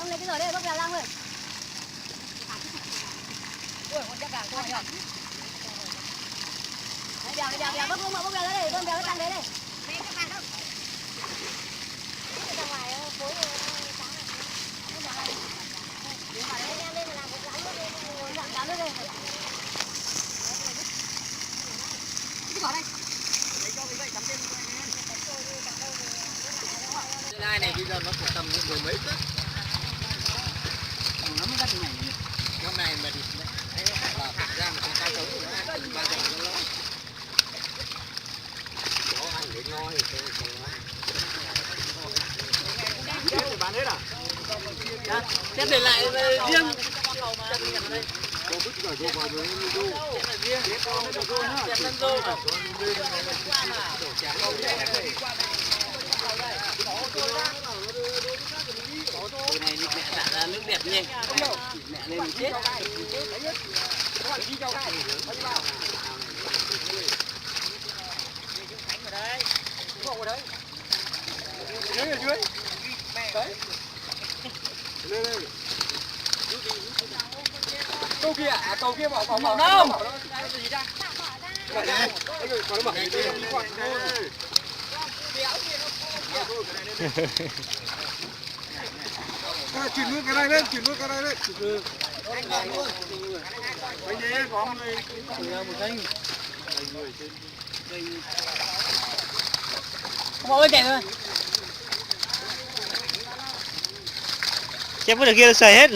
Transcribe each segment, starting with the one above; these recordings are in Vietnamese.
Ông lấy cái rổ đây bốc bèo ra ơi. Ui, con chắc càng thôi nhỉ. Đấy, bèo bốc bèo ra đây, bốc bèo nó tăng đấy đây. Đây các bạn không? Đi ra ngoài phối Lai này bây giờ nó phải tầm mười mấy tấc. Nó mới cắt như này. Con này mà thì là thật ra mà con cá sống thì nó ăn bao giờ nó lớn. Nó ăn để no thì còn nó. Bán hết à? Chết để lại riêng. Cô vứt cả vô vào rồi nó vô. Chém lên rô mà. Từ này đi mẹ xả ra nước đẹp nhanh. Mẹ lên mình chết. Dưới ở dưới. Đấy. Lên lên. Câu kia bỏ đâu? Gì ra? Còn nó bảo đi qua đây. Chuyển luôn cái này lên, từ từ. Bây giờ có một canh. Mọi người chạy rồi. Chém cái kia nó sầy hết.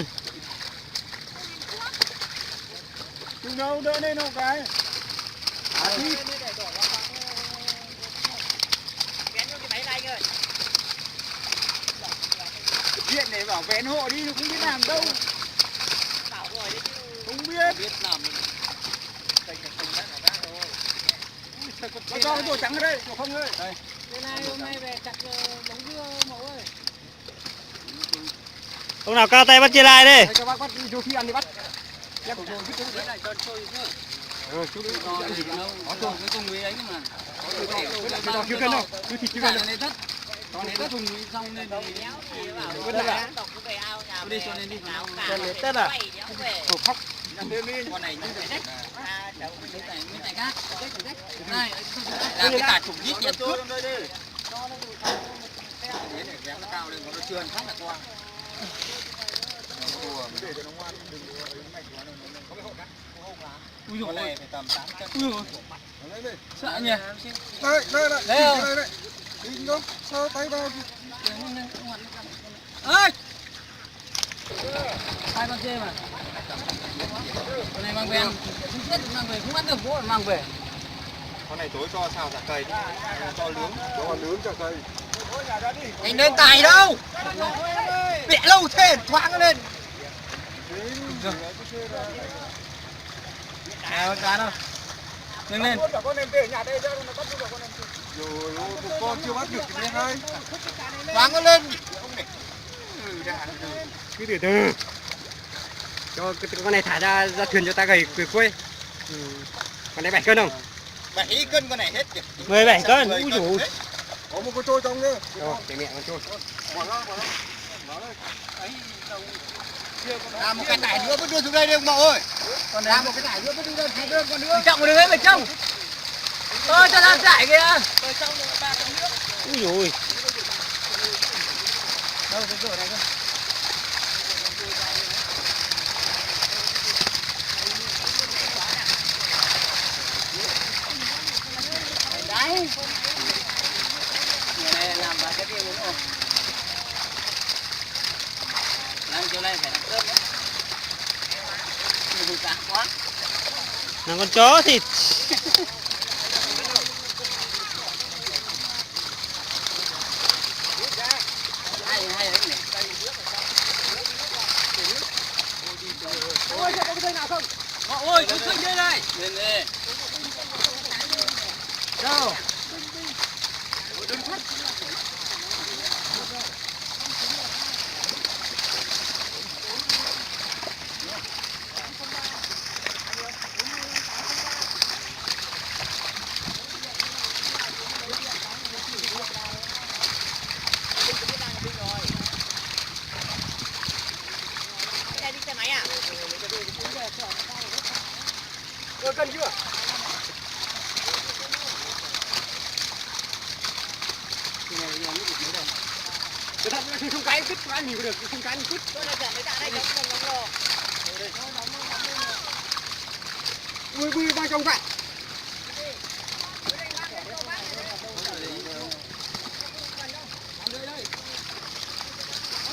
Đừng đâu, đỡ lên đâu cái. Điện này bảo vén hộ đi, không biết làm đâu. Không biết làm. Nó cho cái đồ trắng ở đây, đồ không ơi. Đây này, hôm nay về chặt bóng dưa mẫu ơi. Ông nào cao tay bắt chia lai đi. Cho bác bắt vô khi ăn thì bắt. Em rồi vứt cái này cho trôi nữa. Chú đi cho ăn gì đâu. Có trôi cái con người ấy mà. Có chưa cân đâu. Cứ thịt chưa cân đâu. Còn này đất thùng xong lên thì vứt lại. Đi cho nên đi. Cho lấy Tết à? Khổ khóc. Con này như thế này. Miếng này khác. Này, làm cái cả chục lít tiền cướp. Thế này kéo nó cao lên nó trườn phát là qua. Để cho nó ngoan đừng mạnh quá nó có cái hộp đó. Ui giời ơi, phải tầm 8 cân. Ui giời ơi. Sợ nhỉ. Đây. Đi đâu? Sao tay vào. Ơi. Hai con dê mà. Con này mang về. Không biết mang về, không ăn được bố mang về. Con này tối cho xào chả cây, cho nướng, chả cây. Anh lên tài đâu? Mẹ lâu thế, thoáng lên. À, cá đâu? Lên lên. Con em về nhà đây nó bắt được con em. Rồi, con chưa bắt được thì hai. Thoáng nó lên. Cứ từ từ. Cho con này thả ra thuyền cho ta gầy quê. Con này 7 cân không? 7 cân con này hết kìa. 17 cân. Ui dồi ôi. Có một con trôi trong nữa. Rồi, để mẹ con trôi. Bỏ nó. Làm một cái tải nữa vẫn đưa xuống đây đi ông Mậu ơi. Làm một cái tải nữa vẫn đưa con nữa. Trọng một đường ấy phải trông. Cho làm giải kìa. Ui dồi ôi. Đâu cái rổ này cơ. Đấy. Người này làm vào cái kia đúng không? Làm chỗ này phải làm cơm nữa. Người cá quá. Làm con chó thịt. Hay đấy nhỉ. Ôi, có cái cây nào không? Ôi, chú Sinh đây này. Lên đi. Đâu? không cái cứt ăn nhiều được, không cái cứt. Bui ba trong vậy.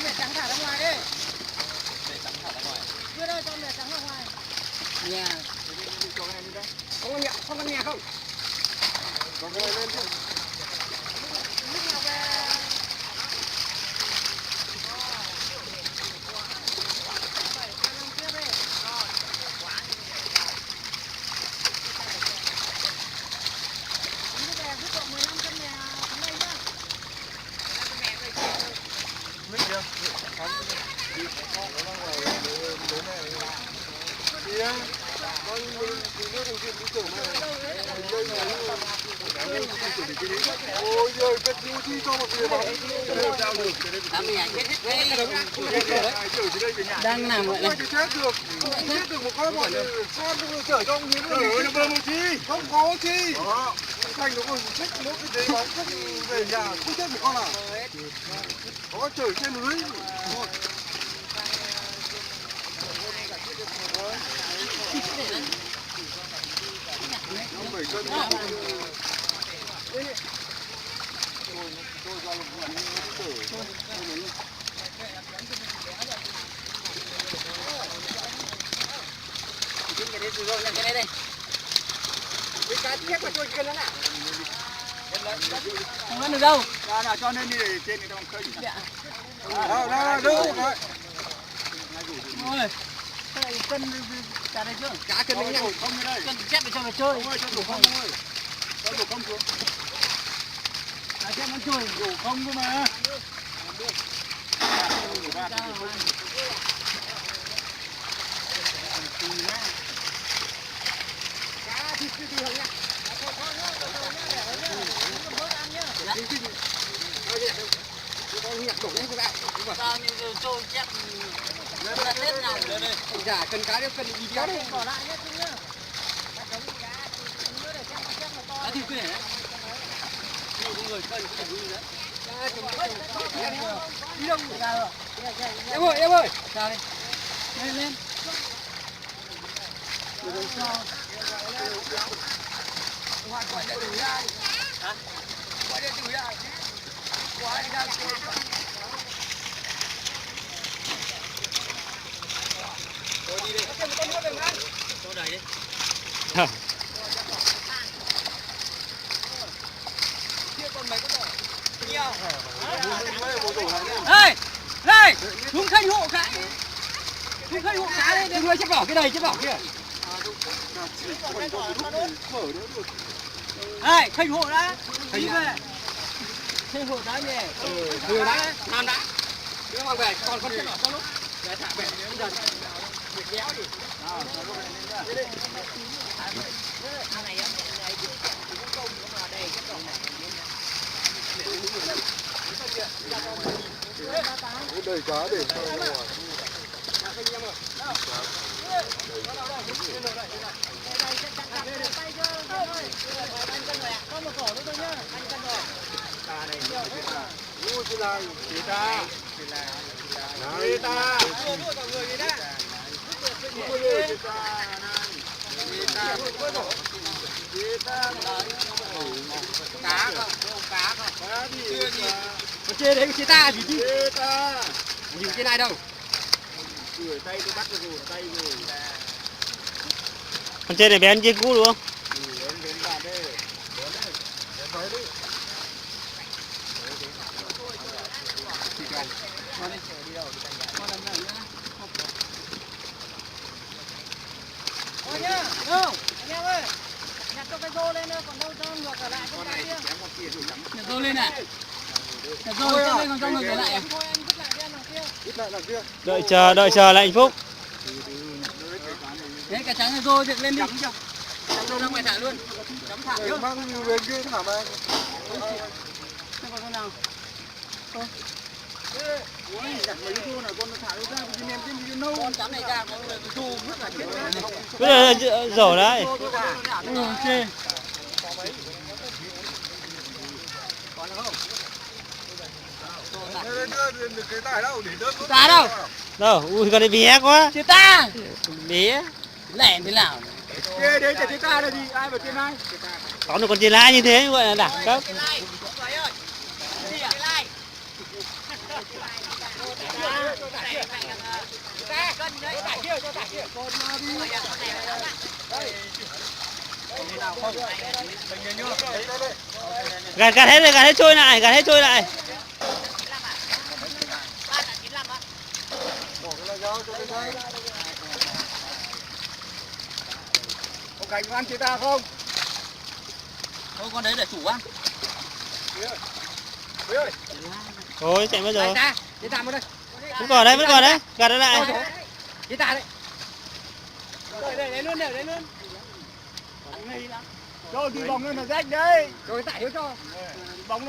Mẹ trắng thả ra ngoài đi. Chưa đâu, cho mẹ trắng ra ngoài. Nhà. Không con nhà không? Có cái lên chứ. Lúc nào về. Ôi giời, cái chú chi cho một người bóng. Đang làm vậy này. Chết được. Không chết được một con bọn con chở cho ông Hiến rồi. Nó bơm chi? Không có chi. Thành nó còn chết mỗi cái đấy bóng không về nhà không chết một con nào. Có chở trên núi. Nó 7 cân. Cái này đây. Cái cá tiếp mà trôi kia nó nè. Không ăn được đâu. Nào cho nên đi để trên người ta còn khơi. Đâu, đâu. Ôi. Cái cân cá đây chưa? Cá cân đấy nhau. Không như đây. Cân chép để cho mày chơi. Không ơi, cho đổ không ơi. Cho đổ không xuống. Cá chép nó chơi. Đổ không cơ mà. Cá thịt chứ gì không nhá. Sao như trôi chép là Tết nào? Dạ, cần cá đấy, cần đi kéo đấy. Bỏ lại nhé chứ nhá. Cá thịt cứ để đấy. Nhiều người cân cũng phải đấy. Đi đâu? Em ơi. Sao đi? Lên. Gọi điện tử ra. Hả? Gọi điện tử ra. Quá đi ra. Tôi đi đi. Tôi đẩy đi. Ê! Đây! Xuống khanh hộ cái. Xuống khanh hộ cái đây, đừng chết bỏ cái đầy chết bỏ kia. Ê, khanh hộ đã. Đi về. Thêm hộ đá nhẹ. Thừa đã, làm đã. Cứ mang về, còn con chết bỏ trong lúc. Để thả về dần. Việc kéo đi. Đầy cá để cho ra ngoài. Cá không? Cá không? Chưa gì. Con chê đấy, con chê ta gì chứ? Nhìn trên này đâu? Tay tôi bắt rồi, tay rồi. Con trên này bé ăn trên cũ đúng không? Đến bạn đây. Đến đấy đi. Thôi nhá. Đâu? Anh em ơi. Nhặt cho cái rô lên nữa, còn đâu cho ngược ở lại con cá kia. Nhặt rô lên này. Nhặt rô lên còn cho ngược ở lại à? Thôi em vứt lại đi ăn đằng kia. Vứt lại đằng kia. Đợi chờ lại hạnh phúc. Đấy, cá trắng rô dựng lên đi. Chấm rô ra ngoài thả luôn. Chấm thả Để mang về kia thả mà. Xem còn con nào. Ui, đặt mấy cái thô này con thả nó ra thì ném trên cái nâu. con chấm này ra, con thu vứt là chết rồi. Bây giờ rổ đấy. Ok. Đây, cái tải đâu để đỡ. Ta đâu? Đâu, ui con này bé quá. Chị ta. Bé. Lẻ thế nào? Kê đấy chả ta đây gì, ai vào trên ai? Có một con chê lai như thế gọi là đẳng cấp. Gạt hết trôi lại, gạt hết trôi lại. Có cảnh ăn chị ta không? Thôi con đấy để chủ ăn. Quý ơi. Thôi chạy mất rồi. Chị ta vào đây. Vẫn còn đấy, gạt nó lại. Chị ta đấy. Để luôn. Cho thì bóng lên là rách đấy. Rồi tải cho. Bóng